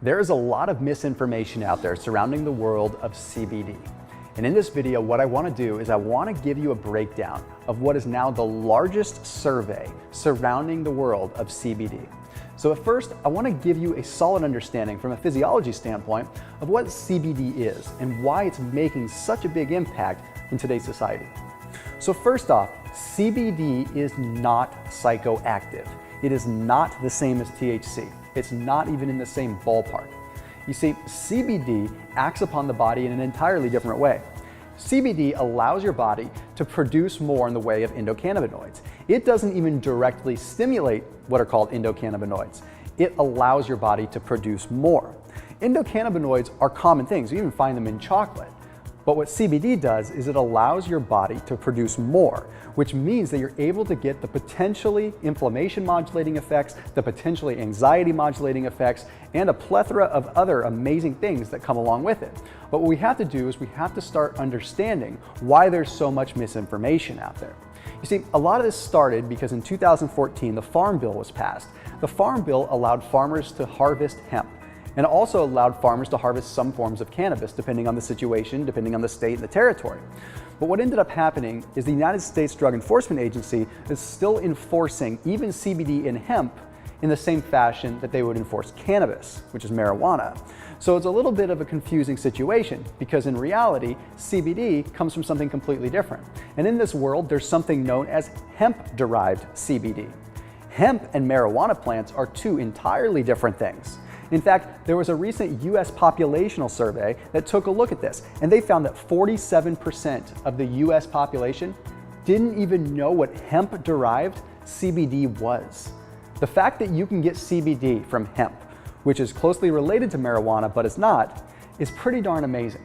There is a lot of misinformation out there surrounding the world of CBD. And in this video, what I want to do is I want to give you a breakdown of what is now the largest survey surrounding the world of CBD. So at first, I want to give you a solid understanding from a physiology standpoint of what CBD is and why it's making such a big impact in today's society. So first off, CBD is not psychoactive. It is not the same as THC. It's not even in the same ballpark. You see, CBD acts upon the body in an entirely different way. CBD allows your body to produce more in the way of endocannabinoids. It doesn't even directly stimulate what are called endocannabinoids. It allows your body to produce more. Endocannabinoids are common things. You even find them in chocolate. But what CBD does is it allows your body to produce more, which means that you're able to get the potentially inflammation modulating effects, the potentially anxiety modulating effects, and a plethora of other amazing things that come along with it. But what we have to do is we have to start understanding why there's so much misinformation out there. You see, a lot of this started because in 2014, the Farm Bill was passed. The Farm Bill allowed farmers to harvest hemp, and it also allowed farmers to harvest some forms of cannabis, depending on the situation, depending on the state and the territory. But what ended up happening is the United States Drug Enforcement Agency is still enforcing even CBD in hemp in the same fashion that they would enforce cannabis, which is marijuana. So it's a little bit of a confusing situation because in reality, CBD comes from something completely different. And in this world, there's something known as hemp-derived CBD. Hemp and marijuana plants are two entirely different things. In fact, there was a recent US populational survey that took a look at this, and they found that 47% of the US population didn't even know what hemp-derived CBD was. The fact that you can get CBD from hemp, which is closely related to marijuana but is not, is pretty darn amazing.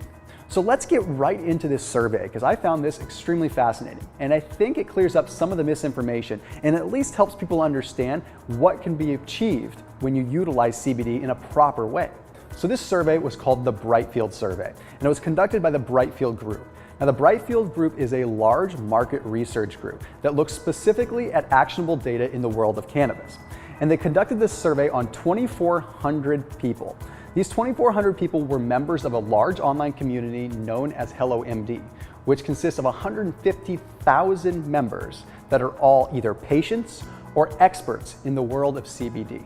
So let's get right into this survey because I found this extremely fascinating, and I think it clears up some of the misinformation and at least helps people understand what can be achieved when you utilize CBD in a proper way. So this survey was called the Brightfield Survey, and it was conducted by the Brightfield Group. Now the Brightfield Group is a large market research group that looks specifically at actionable data in the world of cannabis. And they conducted this survey on 2,400 people. These 2,400 people were members of a large online community known as HelloMD, which consists of 150,000 members that are all either patients or experts in the world of CBD.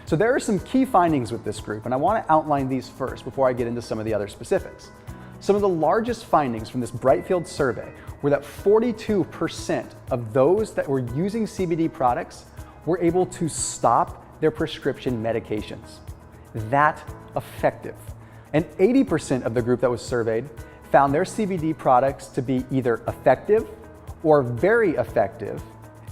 So there are some key findings with this group, and I want to outline these first before I get into some of the other specifics. Some of the largest findings from this Brightfield survey were that 42% of those that were using CBD products were able to stop their prescription medications. That effective. And 80% of the group that was surveyed found their CBD products to be either effective or very effective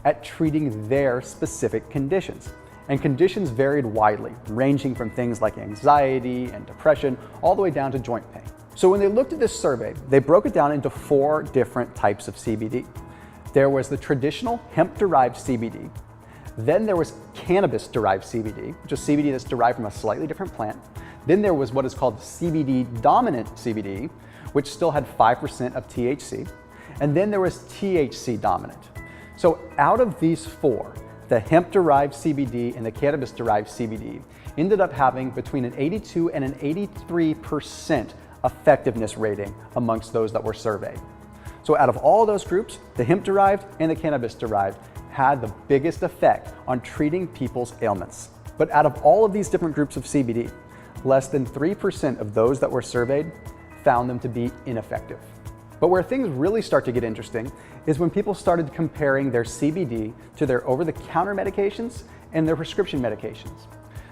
at treating their specific conditions. And conditions varied widely, ranging from things like anxiety and depression all the way down to joint pain. So when they looked at this survey, they broke it down into 4 different types of CBD. There was the traditional hemp-derived CBD. Then there was cannabis-derived CBD, which is CBD that's derived from a slightly different plant. Then there was what is called CBD-dominant CBD, which still had 5% of THC. And then there was THC-dominant. So out of these 4, the hemp-derived CBD and the cannabis-derived CBD ended up having between an 82 and an 83% effectiveness rating amongst those that were surveyed. So out of all those groups, the hemp-derived and the cannabis-derived had the biggest effect on treating people's ailments. But out of all of these different groups of CBD, less than 3% of those that were surveyed found them to be ineffective. But where things really start to get interesting is when people started comparing their CBD to their over-the-counter medications and their prescription medications.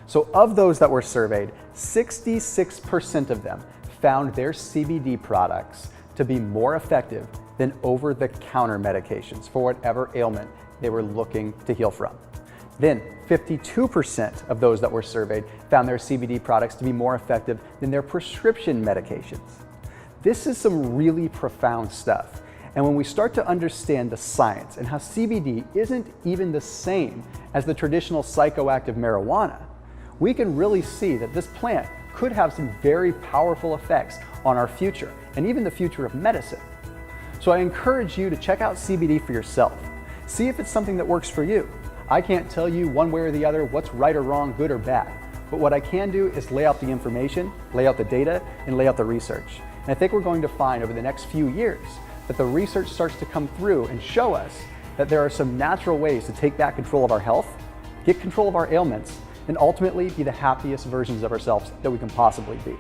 So of those that were surveyed, 66% of them found their CBD products to be more effective than over-the-counter medications for whatever ailment they were looking to heal from. Then 52% of those that were surveyed found their CBD products to be more effective than their prescription medications. This is some really profound stuff. And when we start to understand the science and how CBD isn't even the same as the traditional psychoactive marijuana, we can really see that this plant could have some very powerful effects on our future and even the future of medicine. So I encourage you to check out CBD for yourself. See if it's something that works for you. I can't tell you one way or the other what's right or wrong, good or bad. But what I can do is lay out the information, lay out the data, and lay out the research. And I think we're going to find over the next few years that the research starts to come through and show us that there are some natural ways to take back control of our health, get control of our ailments, and ultimately be the happiest versions of ourselves that we can possibly be.